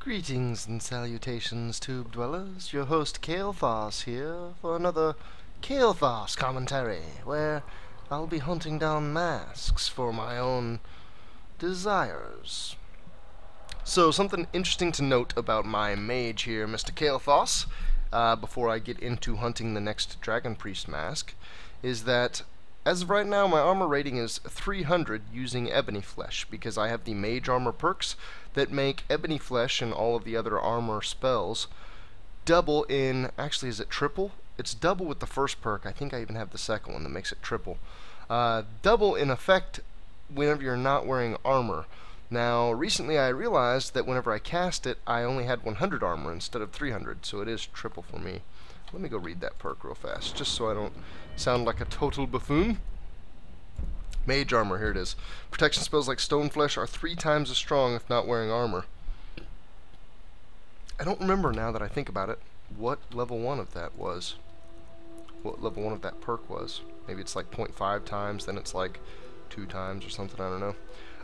Greetings and salutations, tube dwellers. Your host Kael'thas here for another Kael'thas commentary, where I'll be hunting down masks for my own desires. So, something interesting to note about my mage here, Mr. Kael'thas, before I get into hunting the next Dragon Priest mask, is that as of right now, my armor rating is 300 using Ebony Flesh, because I have the Mage Armor perks that make Ebony Flesh and all of the other armor spells double in... Actually, is it triple? It's double with the first perk. I think I even have the second one that makes it triple. Double in effect whenever you're not wearing armor. Now, recently I realized that whenever I cast it, I only had 100 armor instead of 300, so it is triple for me. Let me go read that perk real fast, just so I don't sound like a total buffoon. Mage Armor, here it is. Protection spells like Stone Flesh are 3 times as strong if not wearing armor. I don't remember, now that I think about it, what level 1 of that was. What level 1 of that perk was. Maybe it's like 0.5 times, then it's like 2 times or something, I don't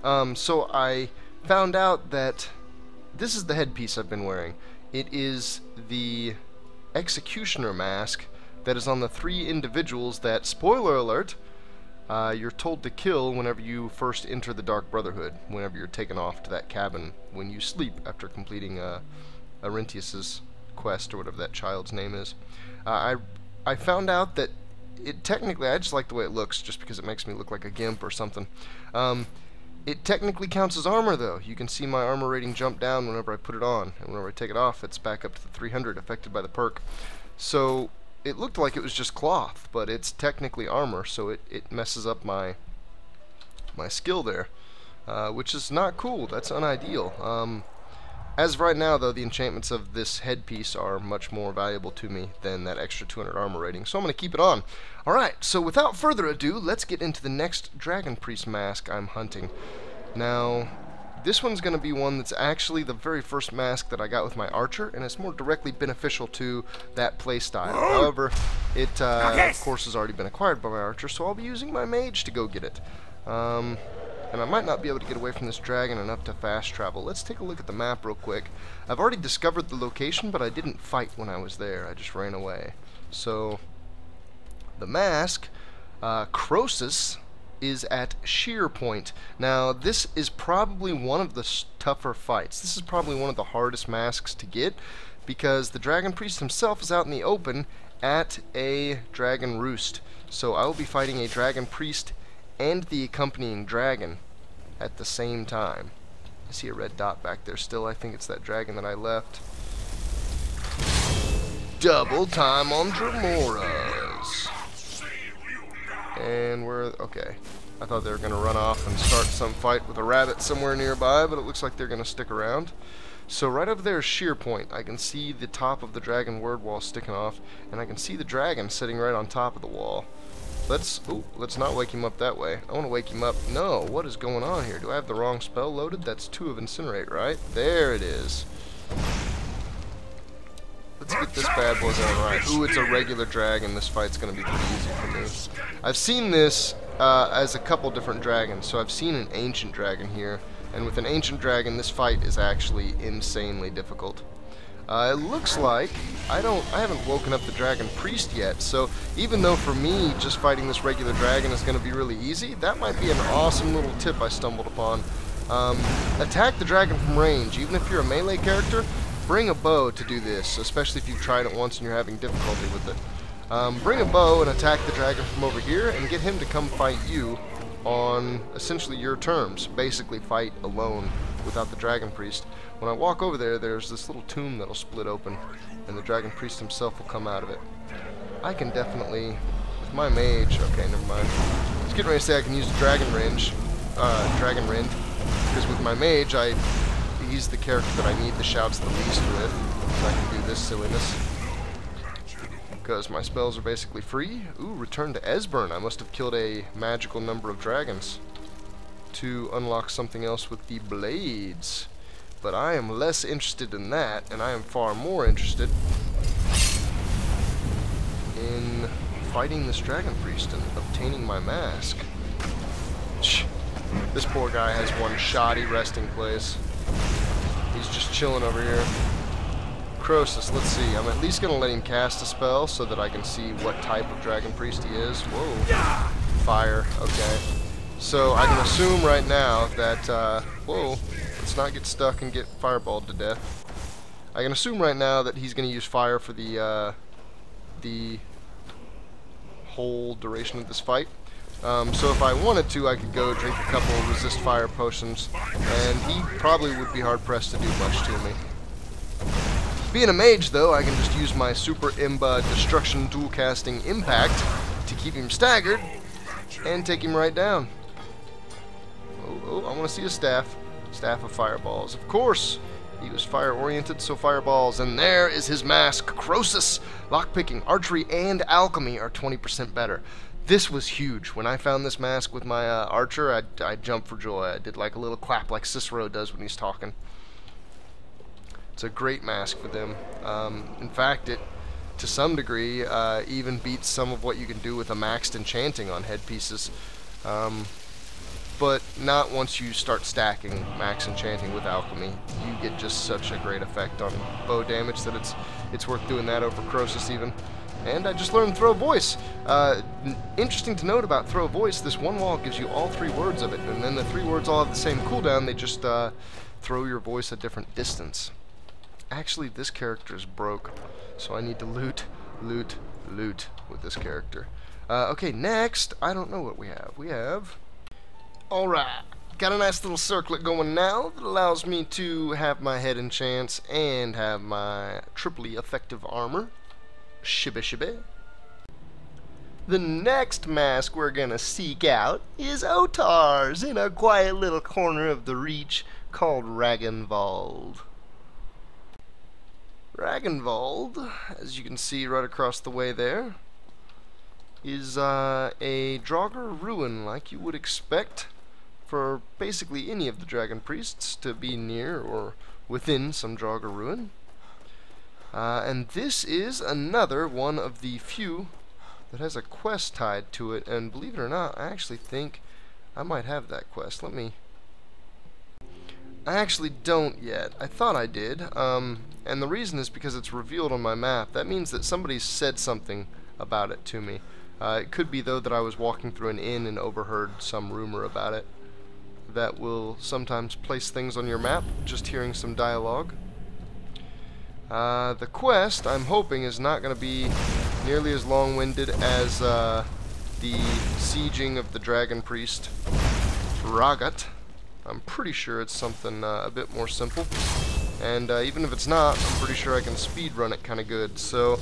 know. So I found out that this is the headpiece I've been wearing. It is the Executioner mask that is on the 3 individuals that, spoiler alert, you're told to kill whenever you first enter the Dark Brotherhood, whenever you're taken off to that cabin when you sleep after completing Arentius's quest, or whatever that child's name is. I found out that it technically, I just like the way it looks just because it makes me look like a gimp or something. It technically counts as armor, though. You can see my armor rating jump down whenever I put it on, and whenever I take it off, it's back up to the 300 affected by the perk. So it looked like it was just cloth, but it's technically armor, so it messes up my skill there, which is not cool. That's unideal. As of right now, though, the enchantments of this headpiece are much more valuable to me than that extra 200 armor rating, so I'm going to keep it on. Alright, so without further ado, let's get into the next Dragon Priest mask I'm hunting. Now, this one's going to be one that's actually the very first mask that I got with my archer, and it's more directly beneficial to that playstyle. However, it, of course, has already been acquired by my archer, so I'll be using my mage to go get it. And I might not be able to get away from this dragon enough to fast travel. Let's take a look at the map real quick. I've already discovered the location, but I didn't fight when I was there. I just ran away. So, the mask, Krosis, is at Sheer Point. Now, this is probably one of the tougher fights. This is probably one of the hardest masks to get, because the Dragon Priest himself is out in the open at a dragon roost. So I will be fighting a Dragon Priest and the accompanying dragon at the same time. I see a red dot back there still. I think it's that dragon that I left. Double time on Dramoras. And we're... okay. I thought they were going to run off and start some fight with a rabbit somewhere nearby, but it looks like they're going to stick around. So right over there is Sheer Point. I can see the top of the dragon word wall sticking off, and I can see the dragon sitting right on top of the wall. Let's not wake him up that way. I want to wake him up. No, what is going on here? Do I have the wrong spell loaded? That's 2 of Incinerate, right? There it is. Let's get this bad boy going right. Ooh, it's a regular dragon. This fight's going to be pretty easy for me. I've seen this as a couple different dragons. So I've seen an ancient dragon here, and with an ancient dragon, this fight is actually insanely difficult. It looks like I haven't woken up the Dragon Priest yet, so even though for me just fighting this regular dragon is going to be really easy, that might be an awesome little tip I stumbled upon. Attack the dragon from range. Even if you're a melee character, bring a bow to do this, especially if you've tried it once and you're having difficulty with it. Bring a bow and attack the dragon from over here and get him to come fight you on essentially your terms. Basically fight alone without the Dragon Priest. When I walk over there, there's this little tomb that'll split open, and the Dragon Priest himself will come out of it. I can definitely, with my mage, okay, never mind. I was getting ready to say I can use Dragon Rend, because with my mage, he's the character that I need the shouts the least with, so I can do this silliness. Because my spells are basically free. Ooh, return to Esbern. I must have killed a magical number of dragons to unlock something else with the blades. But I am less interested in that, and I am far more interested in fighting this Dragon Priest and obtaining my mask. This poor guy has one shoddy resting place. He he's just chilling over here. Krosis, let's see. I'm at least going to let him cast a spell so that I can see what type of Dragon Priest he is. Whoa. Fire. Okay. So I can assume right now that, whoa, let's not get stuck and get fireballed to death. I can assume right now that he's going to use fire for the whole duration of this fight. So if I wanted to, I could go drink a couple of resist fire potions, and he probably would be hard-pressed to do much to me. Being a mage, though, I can just use my Super Imba Destruction Dual Casting Impact to keep him staggered and take him right down. Oh, I want to see a staff. Staff of Fireballs. Of course! He was fire-oriented, so fireballs. And there is his mask, Krosis! Lockpicking, archery, and alchemy are 20% better. This was huge. When I found this mask with my archer, I jumped for joy. I did like a little clap like Cicero does when he's talking. It's a great mask for them. In fact, it, to some degree, even beats some of what you can do with a maxed enchanting on headpieces. But not once you start stacking max enchanting with alchemy. You get just such a great effect on bow damage that it's worth doing that over Krosis even. And I just learned Throw Voice. Interesting to note about Throw Voice, this one wall gives you all 3 words of it, and then the 3 words all have the same cooldown, they just throw your voice a different distance. Actually, this character is broke, so I need to loot with this character. Okay, next, I don't know what we have. We have... Alright, got a nice little circlet going now that allows me to have my head enchants and have my triply effective armor. Shibby. The next mask we're gonna seek out is Otar's in a quiet little corner of the Reach called Ragnvald. Ragnvald, as you can see right across the way there, is a Draugr ruin like you would expect for basically any of the Dragon Priests to be near or within some Draugr ruin. And this is another one of the few that has a quest tied to it, and believe it or not, I actually think I might have that quest. I actually don't yet. I thought I did, and the reason is because it's revealed on my map. That means that somebody said something about it to me. It could be, though, that I was walking through an inn and overheard some rumor about it. That will sometimes place things on your map, just hearing some dialogue. The quest, I'm hoping, is not going to be nearly as long-winded as the sieging of the Dragon Priest Ragat. I'm pretty sure it's something a bit more simple. And even if it's not, I'm pretty sure I can speedrun it kind of good. So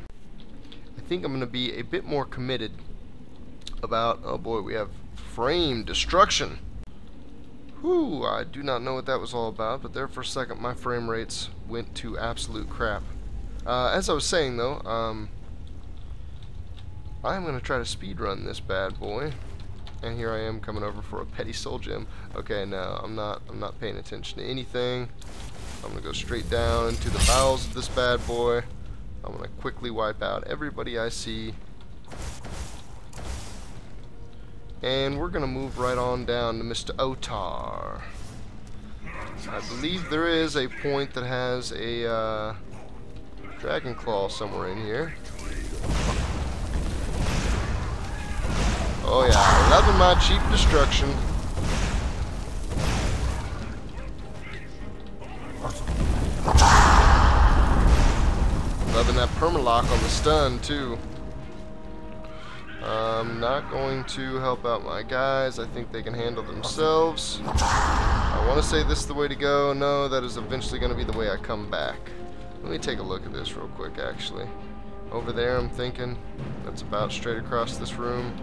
I think I'm going to be a bit more committed about... Oh boy, we have frame destruction. Whew, I do not know what that was all about, but there for a second my frame rates went to absolute crap. As I was saying though, I'm going to try to speedrun this bad boy. And here I am coming over for a petty soul gem. Okay, no, I'm not paying attention to anything. I'm going to go straight down into the bowels of this bad boy. I'm going to quickly wipe out everybody I see. And we're going to move right on down to Mr. Otar. I believe there is a point that has a dragon claw somewhere in here. Oh yeah, loving my cheap destruction. Loving that permalock on the stun too. I'm not going to help out my guys. I think they can handle themselves. I want to say this is the way to go. No, that is eventually going to be the way I come back. Let me take a look at this real quick, actually. Over there, I'm thinking that's about straight across this room.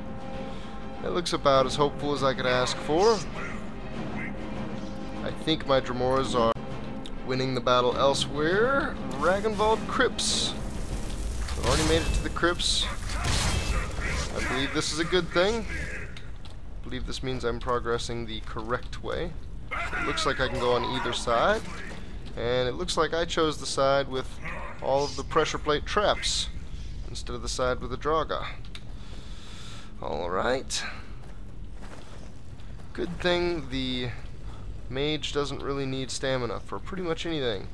It looks about as hopeful as I could ask for. I think my Dramoras are winning the battle elsewhere. Ragnvald Crypts. I've already made it to the Crypts. I believe this is a good thing. I believe this means I'm progressing the correct way. It looks like I can go on either side. And it looks like I chose the side with all of the pressure plate traps instead of the side with the Draugr. Alright. Good thing the Mage doesn't really need stamina for pretty much anything.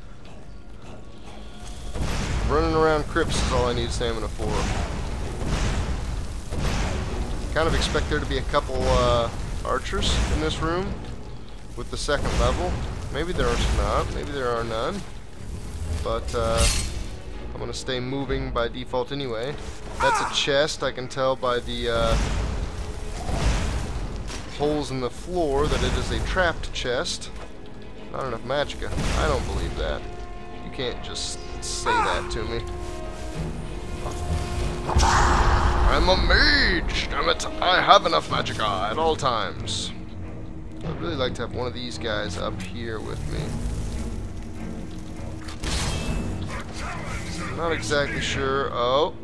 Running around crypts is all I need stamina for. Kind of expect there to be a couple archers in this room with the second level. Maybe there's not. Maybe there are none. But I'm going to stay moving by default anyway. That's a chest. I can tell by the holes in the floor that it is a trapped chest. Not enough magicka. I don't believe that. You can't just say that to me. I'm a mage! Damn it! I have enough magicka at all times. I'd really like to have one of these guys up here with me. I'm not exactly sure. Oh,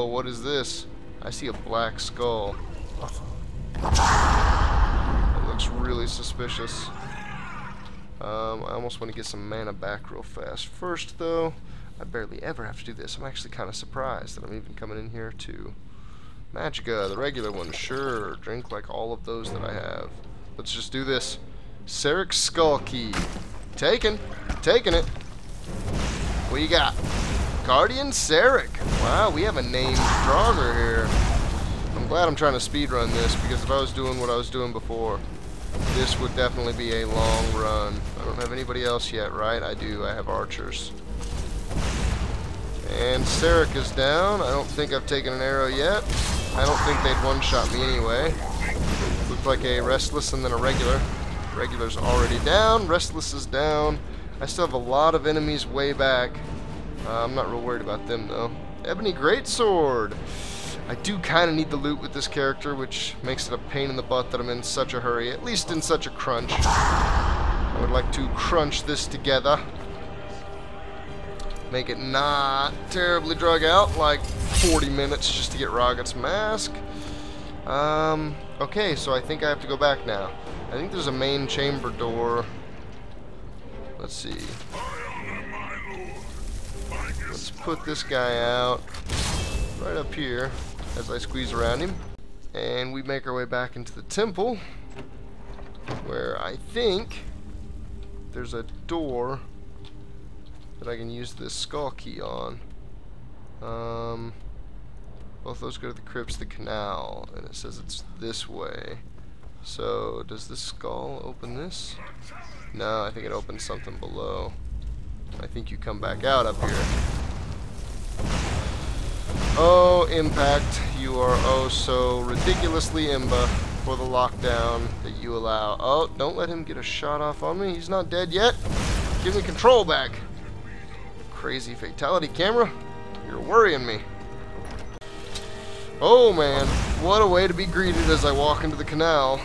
what is this? I see a black skull. That looks really suspicious. I almost want to get some mana back real fast. First, though, I barely ever have to do this. I'm actually kind of surprised that I'm even coming in here to magicka, the regular one. Sure, drink like all of those that I have. Let's just do this. Saric's Skull Key. Taken it. What you got? Guardian Saric. Wow, we have a named Draugr here. I'm glad I'm trying to speedrun this, because if I was doing what I was doing before, this would definitely be a long run. I don't have anybody else yet, right? I do. I have archers. And Saric is down. I don't think I've taken an arrow yet. I don't think they'd one-shot me anyway. Looked like a Restless and then a Regular. Regular's already down. Restless is down. I still have a lot of enemies way back. I'm not real worried about them, though. Ebony Greatsword. I do kind of need the loot with this character, which makes it a pain in the butt that I'm in such a hurry, at least in such a crunch. I would like to crunch this together. Make it not terribly drug out, like 40 minutes just to get Rocket's mask. Okay, so I think I have to go back now. I think there's a main chamber door. Let's see. Let's put this guy out right up here as I squeeze around him. And we make our way back into the temple, where I think there's a door that I can use this skull key on. Both those go to the crypts, the canal, and it says it's this way. So, does this skull open this? No, I think it opens something below. I think you come back out up here. Oh, Impact, you are oh so ridiculously imba for the lockdown that you allow. Oh, don't let him get a shot off on me. He's not dead yet. Give me control back. Crazy fatality camera. You're worrying me. Oh man, what a way to be greeted as I walk into the canal.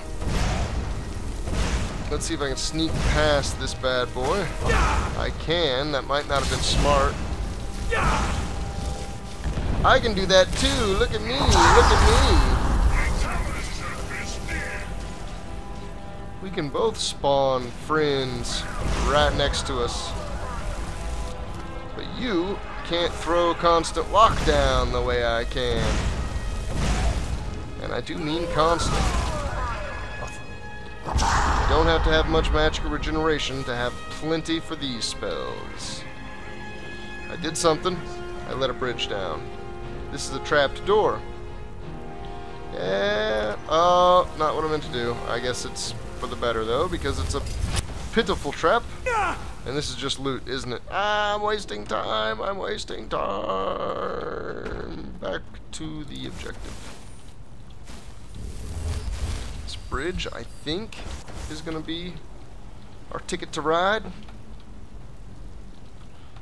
Let's see if I can sneak past this bad boy. I can. That might not have been smart. I can do that too. Look at me. Look at me. We can both spawn friends right next to us. But you can't throw constant lockdown the way I can. And I do mean constant. You don't have to have much magical regeneration to have plenty for these spells. I did something. I let a bridge down. This is a trapped door. Yeah. Oh, not what I meant to do. I guess it's for the better, though, because it's a pitiful trap. And this is just loot, isn't it? I'm wasting time. I'm wasting time. Back to the objective. This bridge, I think, is going to be our ticket to ride.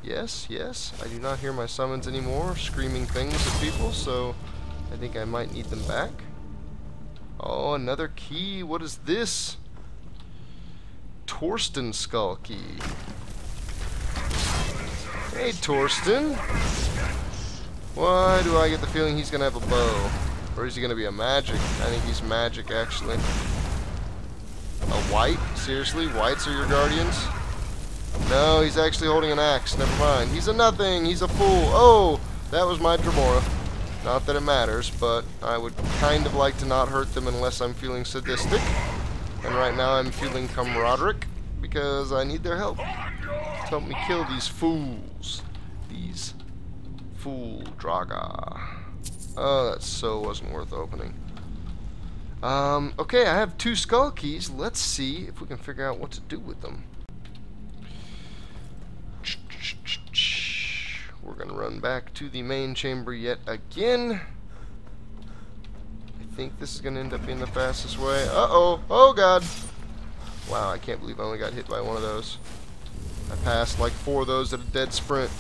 Yes, yes. I do not hear my summons anymore, screaming things at people, so I think I might need them back. Oh, another key. What is this? Torsten Skull Key. Hey, Torsten. Why do I get the feeling he's going to have a bow? Or is he going to be a magic? I think he's magic, actually. A white? Seriously? Whites are your guardians? No, he's actually holding an axe. Never mind. He's a nothing. He's a fool. Oh, that was my Dremora. Not that it matters, but I would kind of like to not hurt them unless I'm feeling sadistic. And right now I'm feeling camaraderie because I need their help to help me kill these fools. These fool Draga. Oh, that so wasn't worth opening. Okay, I have 2 skull keys. Let's see if we can figure out what to do with them. We're gonna run back to the main chamber yet again. I think this is gonna end up being the fastest way. Uh-oh! Oh god! Wow, I can't believe I only got hit by one of those. I passed like 4 of those at a dead sprint,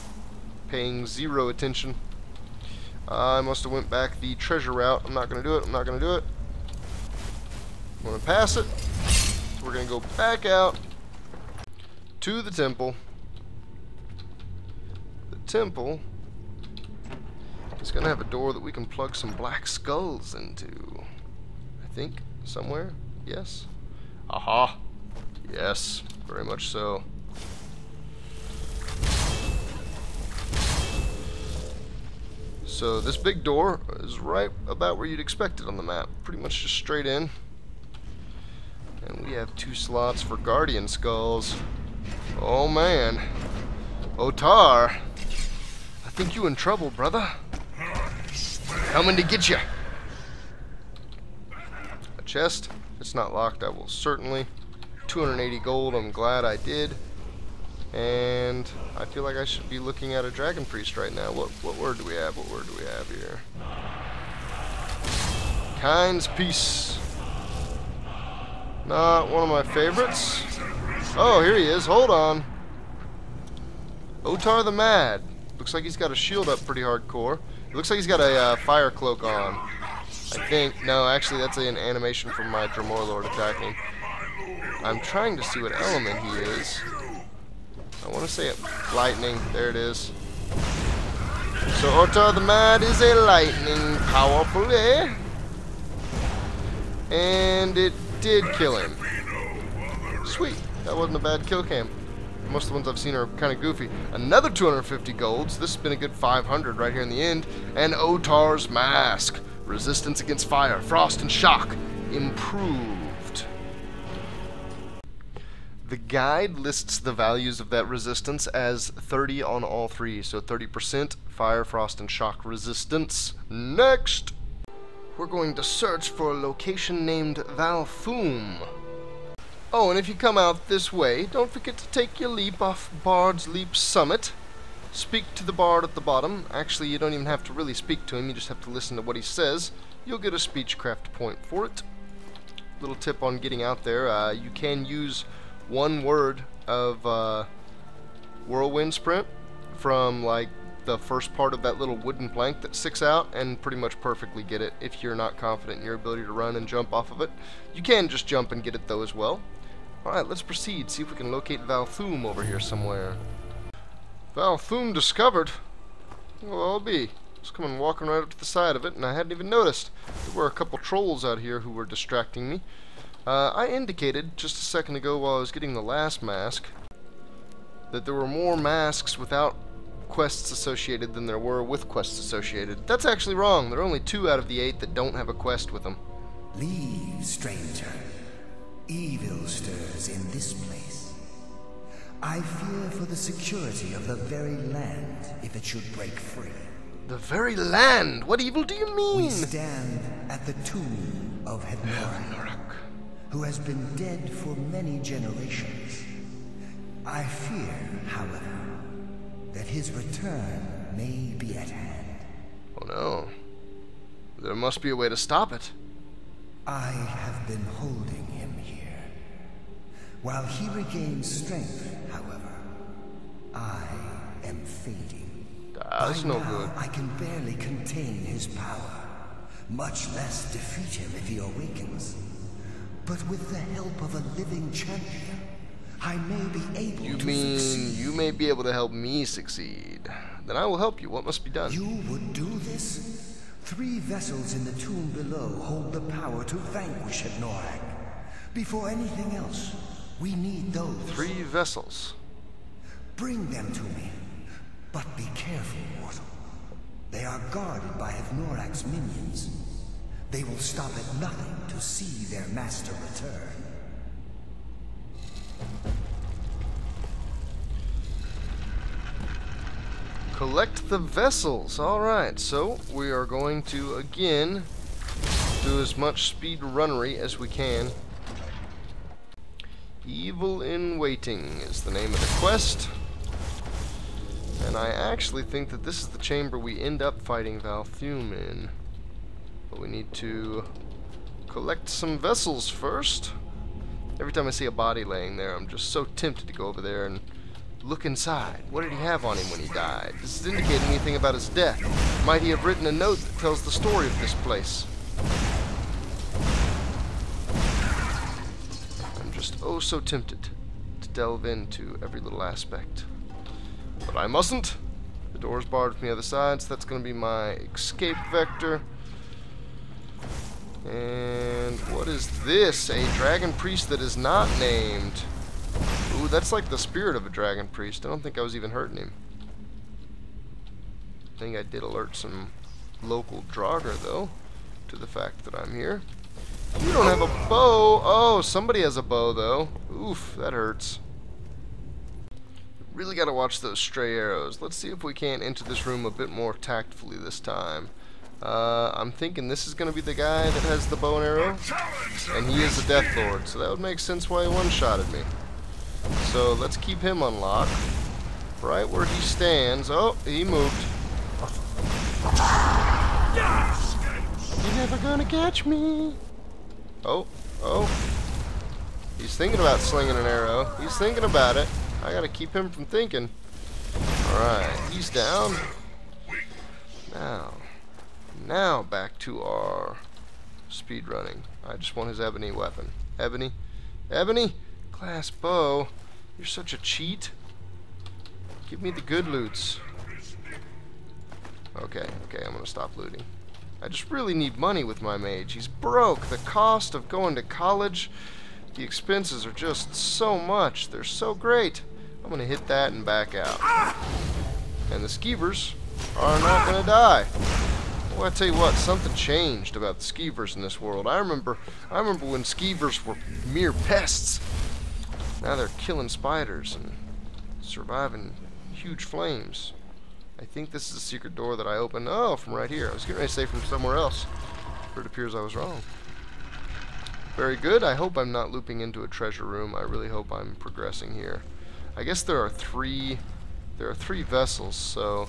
paying 0 attention. I must have went back the treasure route. I'm not gonna do it. I'm not gonna do it. I'm gonna pass it. So we're gonna go back out to the temple. The temple is gonna have a door that we can plug some black skulls into. I think somewhere. Yes. Aha. Yes. Very much so. So this big door is right about where you'd expect it on the map. Pretty much just straight in. And we have 2 slots for guardian skulls. Oh man. Otar, I think you in trouble, brother. Coming to get you. A chest. It's not locked. I will certainly. 280 gold. I'm glad I did. And I feel like I should be looking at a dragon priest right now. What word do we have? What word do we have here? Kind's peace. Not one of my favorites. Oh, here he is. Hold on. Otar the Mad. Looks like he's got a shield up pretty hardcore. It looks like he's got a fire cloak on. I think. No, actually, that's an animation from my Dremor Lord attacking. I'm trying to see what element he is. I want to say it. Lightning. There it is. So Otar the Mad is a lightning powerful, eh? And it did kill him. Sweet. That wasn't a bad kill cam. Most of the ones I've seen are kind of goofy. Another 250 golds. This has been a good 500 right here in the end. And Otar's Mask. Resistance against fire, frost, and shock. Improved. The guide lists the values of that resistance as 30 on all 3. So 30% fire, frost, and shock resistance. Next! We're going to search for a location named Valfoom. Oh, and if you come out this way, don't forget to take your leap off Bard's Leap Summit. Speak to the bard at the bottom. Actually, you don't even have to really speak to him, you just have to listen to what he says. You'll get a speechcraft point for it. Little tip on getting out there, you can use 1 word of whirlwind sprint from like the first part of that little wooden plank that sticks out and pretty much perfectly get it if you're not confident in your ability to run and jump off of it. You can just jump and get it though as well. Alright, let's proceed, see if we can locate Valfoom over here somewhere. Valfoom discovered? Well, I'll be. Just coming walking right up to the side of it and I hadn't even noticed. There were a couple trolls out here who were distracting me. I indicated just a second ago while I was getting the last mask that there were more masks without quests associated than there were with quests associated. That's actually wrong. There are only 2 out of the 8 that don't have a quest with them. Leave, stranger. Evil stirs in this place. I fear for the security of the very land if it should break free. The very land? What evil do you mean? We stand at the tomb of Hevnoraak, who has been dead for many generations. I fear, however, that his return may be at hand. Oh no. There must be a way to stop it. I have been holding him here. While he regains strength, however, I am fading. That's no good. I can barely contain his power, much less defeat him if he awakens. But with the help of a living champion, I may be able to succeed. You mean you may be able to help me succeed? Then I will help you. What must be done? You would do this? 3 vessels in the tomb below hold the power to vanquish Hevnoraak. Before anything else, we need those. 3 vessels. Bring them to me. But be careful, mortal. They are guarded by Hevnoraak's minions. They will stop at nothing to see their master return. Collect the vessels. Alright, so we are going to, again, do as much speed runnery as we can. Evil in Waiting is the name of the quest. And I actually think that this is the chamber we end up fighting Valthume in. But we need to collect some vessels first. Every time I see a body laying there, I'm just so tempted to go over there and look inside. What did he have on him when he died? Does this indicate anything about his death? Might he have written a note that tells the story of this place? I'm just oh so tempted to delve into every little aspect. But I mustn't. The door's barred from the other side, so that's going to be my escape vector. And what is this? A dragon priest that is not named. Ooh, that's like the spirit of a dragon priest. I don't think I was even hurting him. I think I did alert some local Draugr, though, to the fact that I'm here. You don't have a bow. Oh, somebody has a bow, though. Oof, that hurts. Really got to watch those stray arrows. Let's see if we can't enter this room a bit more tactfully this time. I'm thinking this is going to be the guy that has the bow and arrow, and he is a Death Lord, so that would make sense why he one-shotted me. So let's keep him unlocked. Right where he stands. Oh, he moved. You're never gonna catch me. Oh, oh. He's thinking about slinging an arrow. He's thinking about it. I gotta keep him from thinking. Alright, he's down. Now back to our speed running. I just want his ebony weapon. Ebony? Ebony? Glass bow? You're such a cheat. Give me the good loots. Okay, I'm gonna stop looting. I just really need money with my mage. He's broke. The cost of going to college, the expenses are just so much. They're so great. I'm gonna hit that and back out. And the skeevers are not gonna die. Well, I tell you what, something changed about the skeevers in this world. I remember when skeevers were mere pests. Now they're killing spiders and surviving huge flames. I think this is a secret door that I opened. Oh, from right here. I was getting ready to say from somewhere else, but it appears I was wrong. Very good. I hope I'm not looping into a treasure room. I really hope I'm progressing here. I guess there are three vessels, so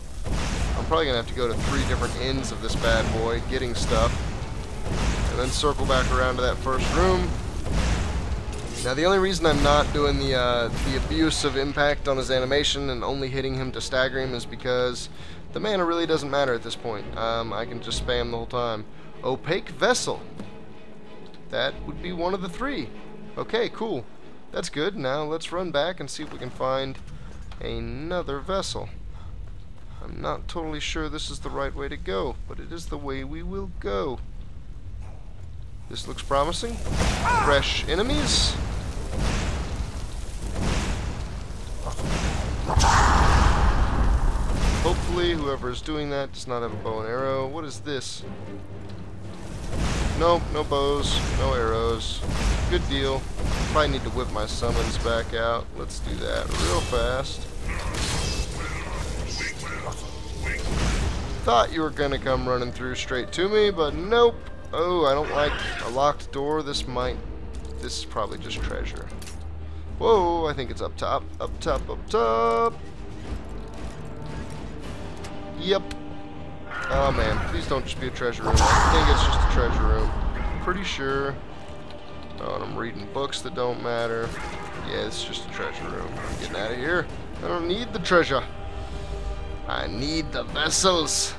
I'm probably gonna have to go to 3 different ends of this bad boy, getting stuff, and then circle back around to that first room. Now, the only reason I'm not doing the abuse of impact on his animation and only hitting him to stagger him is because the mana really doesn't matter at this point. I can just spam the whole time. Opaque vessel. That would be one of the 3. Okay, cool. That's good. Now let's run back and see if we can find another vessel. I'm not totally sure this is the right way to go, but it is the way we will go. This looks promising. Fresh enemies. Hopefully whoever is doing that does not have a bow and arrow. What is this? Nope, no bows, no arrows. Good deal. Probably need to whip my summons back out. Let's do that real fast. Thought you were gonna come running through straight to me, but nope. Oh, I don't like a locked door. This is probably just treasure. Whoa, I think it's up top, up top, up top. Yep. Oh man, please don't just be a treasure room. I think it's just a treasure room. Pretty sure. Oh, and I'm reading books that don't matter. Yeah, it's just a treasure room. I'm getting out of here. I don't need the treasure. I need the vessels.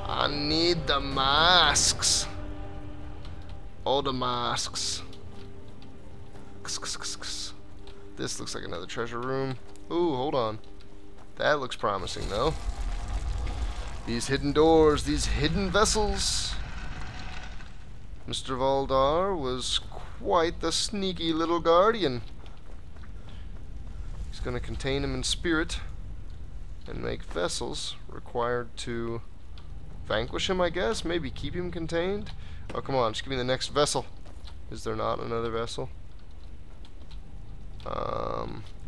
I need the masks. All the masks. This looks like another treasure room. Ooh, hold on. That looks promising, though. These hidden doors, these hidden vessels. Mr. Valdar was quite the sneaky little guardian. He's going to contain him in spirit and make vessels required to vanquish him, I guess. Maybe keep him contained. Oh, come on, just give me the next vessel. Is there not another vessel?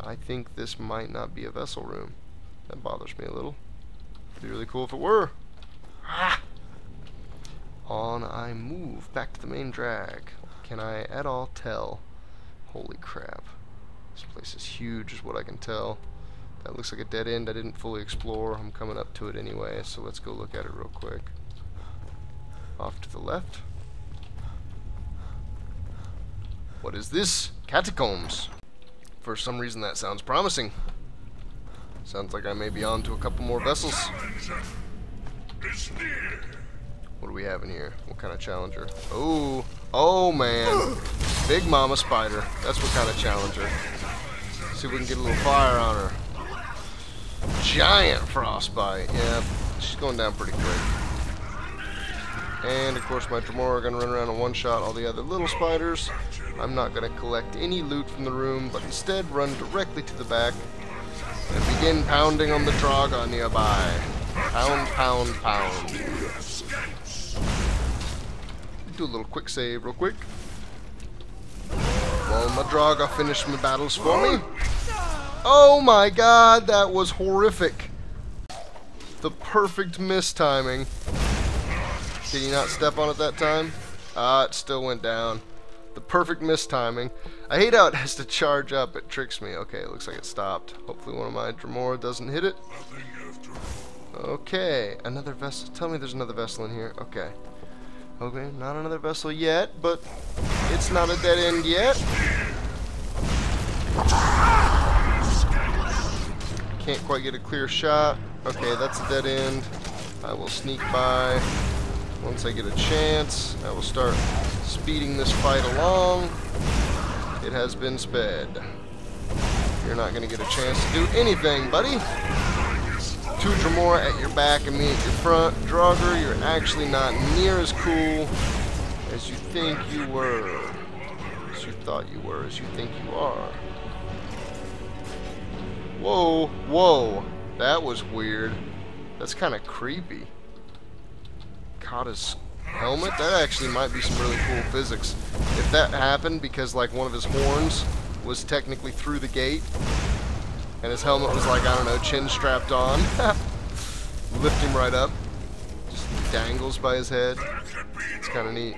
I think this might not be a vessel room. That bothers me a little. It'd be really cool if it were. Ah! On I move. Back to the main drag. Can I at all tell? Holy crap. This place is huge is what I can tell. That looks like a dead end I didn't fully explore. I'm coming up to it anyway, so let's go look at it real quick. Off to the left. What is this? Catacombs. For some reason that sounds promising. Sounds like I may be on to a couple more vessels. What do we have in here? What kind of challenger? Oh, oh man. Big mama spider. That's what kind of challenger. See if we can get a little fire on her. Giant frostbite. Yeah, she's going down pretty quick. And of course my Dremora are going to run around and one-shot all the other little spiders. I'm not going to collect any loot from the room, but instead run directly to the back and begin pounding on the Draga nearby. Pound, pound, pound. Do a little quick save real quick. While my Draga finish my battles for me. Oh my god, that was horrific. The perfect mistiming. Did he not step on it that time? Ah, it still went down. The perfect mistiming. I hate how it has to charge up. It tricks me. Okay, it looks like it stopped. Hopefully one of my Dremora doesn't hit it. Okay, another vessel. Tell me there's another vessel in here. Okay. Okay, not another vessel yet, but it's not a dead end yet. Can't quite get a clear shot. Okay, that's a dead end. I will sneak by. Once I get a chance, I will start speeding this fight along. It has been sped. You're not going to get a chance to do anything, buddy. 2 Dremora at your back and me at your front. Draugr, you're actually not near as cool as you think you were. As you thought you were, as you think you are. Whoa, whoa. That was weird. That's kind of creepy. Kata's helmet? That actually might be some really cool physics. If that happened because like one of his horns was technically through the gate and his helmet was like, I don't know, chin strapped on. Lift him right up. Just dangles by his head. It's kind of neat.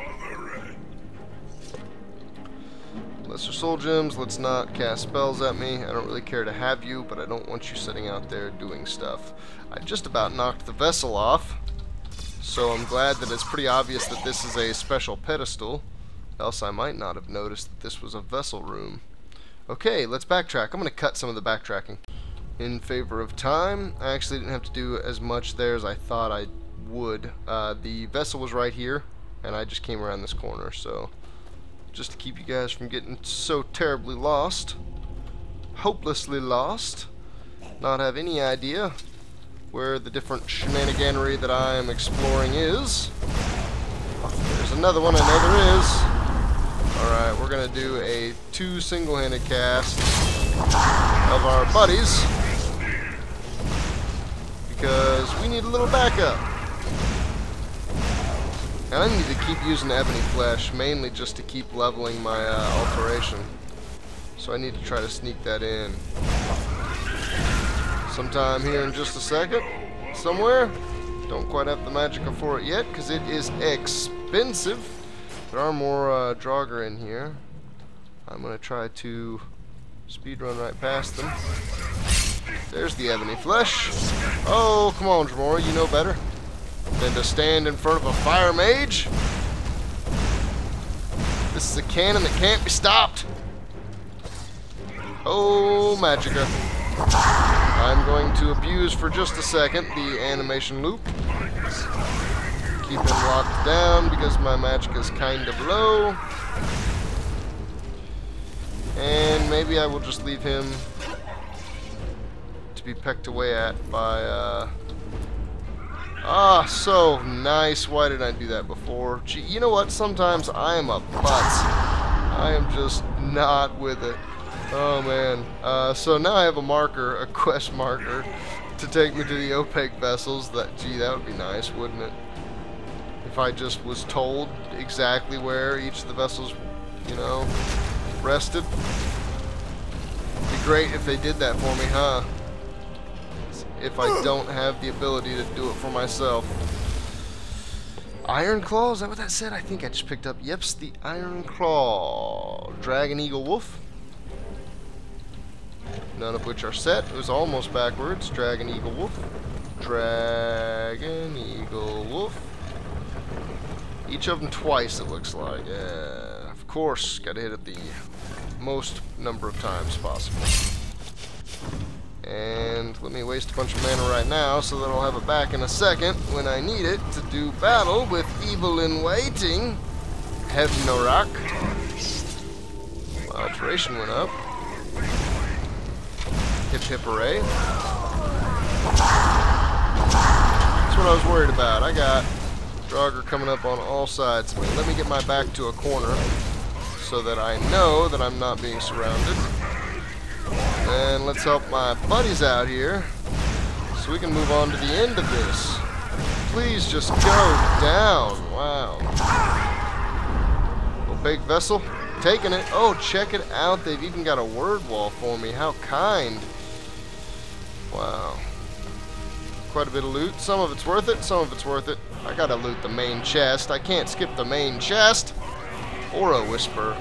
Lesser soul gems, let's not cast spells at me. I don't really care to have you, but I don't want you sitting out there doing stuff. I just about knocked the vessel off. So I'm glad that it's pretty obvious that this is a special pedestal. Else I might not have noticed that this was a vessel room. Okay, let's backtrack. I'm going to cut some of the backtracking in favor of time. I actually didn't have to do as much there as I thought I would. The vessel was right here, and I just came around this corner. So just to keep you guys from getting so terribly lost, hopelessly lost, not have any idea where the different shenaniganery that I am exploring is. There's another one, I know there is. Alright, we're going to do a 2 single-handed cast of our buddies because we need a little backup. And I need to keep using ebony flesh, mainly just to keep leveling my alteration. So I need to try to sneak that in sometime here in just a second, somewhere. Don't quite have the magicka for it yet, because it is expensive. There are more Draugr in here. I'm going to try to speedrun right past them. There's the ebony flesh. Oh, come on, Dremora, you know better than to stand in front of a fire mage. This is a cannon that can't be stopped. Oh, magicka. I'm going to abuse for just a second the animation loop. Keep him locked down because my magicka is kind of low. And maybe I will just leave him to be pecked away at by... so nice. Why didn't I do that before? Gee, you know what? Sometimes I am a putz. I am just not with it. Oh man. So now I have a marker, a quest marker, to take me to the opaque vessels. Gee, that would be nice, wouldn't it? If I just was told exactly where each of the vessels, you know, rested. It'd be great if they did that for me, huh? if I don't have the ability to do it for myself. Iron Claw, is that what that said? I think I just picked up, yeps, the Iron Claw. Dragon Eagle Wolf. None of which are set. It was almost backwards. Dragon Eagle Wolf. Dragon Eagle Wolf. Each of them twice, it looks like. Yeah, of course, gotta hit it the most number of times possible. And let me waste a bunch of mana right now so that I'll have it back in a second when I need it to do battle with Evil in Waiting. Hevnoraak. My alteration went up. Hip hip hooray. That's what I was worried about. I got Draugr coming up on all sides of me. Let me get my back to a corner so that I know that I'm not being surrounded. And let's help my buddies out here so we can move on to the end of this. Please just go down. Wow. Opaque vessel. Taking it. Oh, check it out. They've even got a word wall for me. How kind. Wow. Quite a bit of loot. Some of it's worth it. Some of it's worth it. I gotta loot the main chest. I can't skip the main chest. Aura Whisper.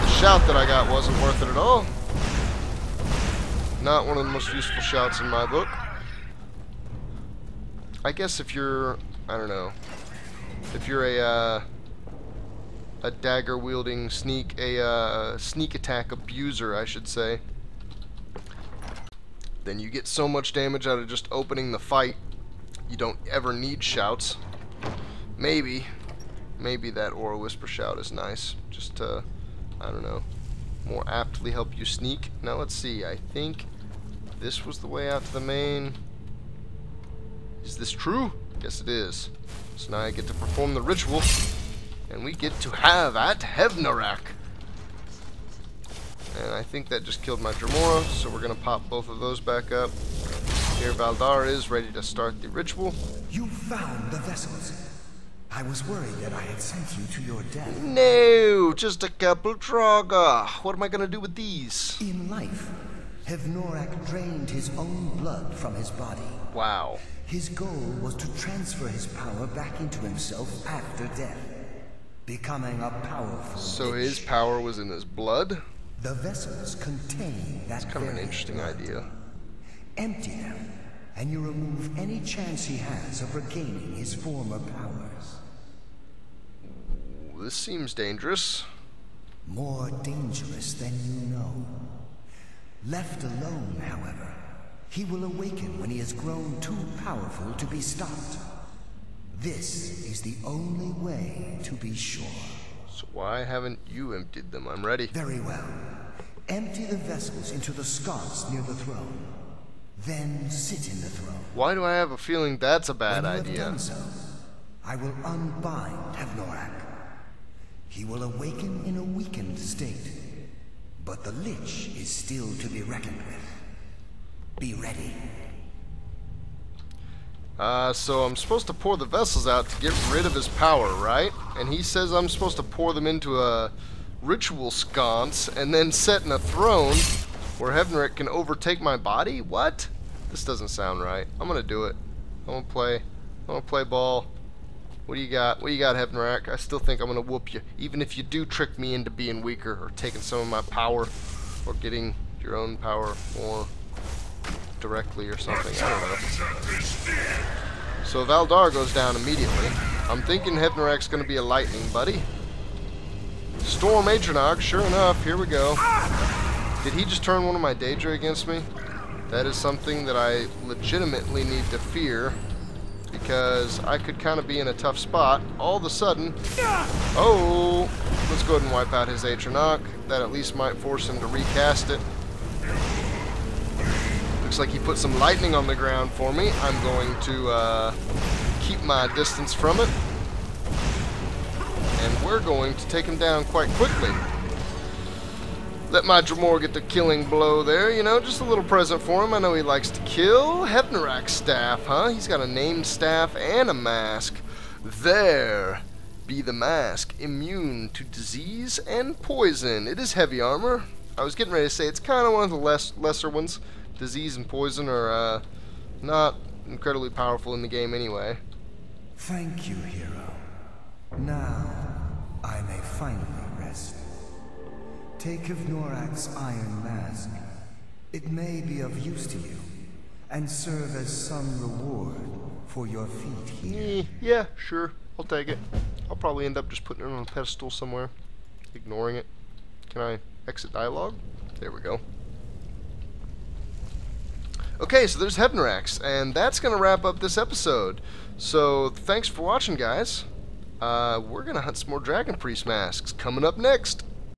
The shout that I got wasn't worth it at all. Not one of the most useful shouts in my book. I guess if you're, I don't know, if you're a dagger wielding sneak attack abuser, I should say, then you get so much damage out of just opening the fight, you don't ever need shouts. Maybe that Aura Whisper shout is nice, just to, I don't know, more aptly help you sneak. Now let's see, I think this was the way out to the main. Is this true? Yes it is. So now I get to perform the ritual, and we get to have at Hevnoraak. And I think that just killed my Dremora, so we're going to pop both of those back up. Here Valdar is ready to start the ritual. You found the vessels. I was worried that I had sent you to your death. No, just a couple Draugr. What am I going to do with these? In life, Hevnoraak drained his own blood from his body. Wow. His goal was to transfer his power back into himself after death, becoming a powerful So lich. his power was in his blood? The vessels contain that That's kind of an very interesting blood. idea. Empty them, and you remove any chance he has of regaining his former powers. This seems dangerous. More dangerous than you know. Left alone, however, he will awaken when he has grown too powerful to be stopped. This is the only way to be sure. So why haven't you emptied them? I'm ready. Very well. Empty the vessels into the sconce near the throne. Then sit in the throne. Why do I have a feeling that's a bad When you idea? have done so, I will unbind Hevnoraak. He will awaken in a weakened state, but the Lich is still to be reckoned with. Be ready. So I'm supposed to pour the vessels out to get rid of his power, right? And he says I'm supposed to pour them into a ritual sconce and then set in a throne where Hevnoraak can overtake my body? What? This doesn't sound right. I'm gonna do it. I'm gonna play ball. What do you got? What do you got, Hevnoraak? I still think I'm gonna whoop you, even if you do trick me into being weaker or taking some of my power or getting your own power more directly or something. I don't know. So Valdar goes down immediately. I'm thinking Hevnoraak's gonna be a lightning buddy. Storm Adrenog, sure enough, here we go. Did he just turn one of my Daedra against me? That is something that I legitimately need to fear, because I could kind of be in a tough spot. All of a sudden, oh, let's go ahead and wipe out his Adrenog. That at least might force him to recast it. Looks like he put some lightning on the ground for me. I'm going to keep my distance from it. And we're going to take him down quite quickly. Let my Dremora get the killing blow there, you know, just a little present for him. I know he likes to kill. Hevnoraak's staff, huh? He's got a named staff and a mask. There be the mask, immune to disease and poison. It is heavy armor. I was getting ready to say it's kind of one of the lesser ones. Disease and poison are not incredibly powerful in the game anyway. Thank you, hero. Now, I may finally rest. Take Hevnoraak's iron mask. It may be of use to you, and serve as some reward for your feat here. Yeah, sure. I'll take it. I'll probably end up just putting it on a pedestal somewhere, ignoring it. Can I exit dialogue? There we go. Okay, so there's Hevnoraak's, and that's going to wrap up this episode. So, thanks for watching, guys. We're going to hunt some more Dragon Priest masks coming up next.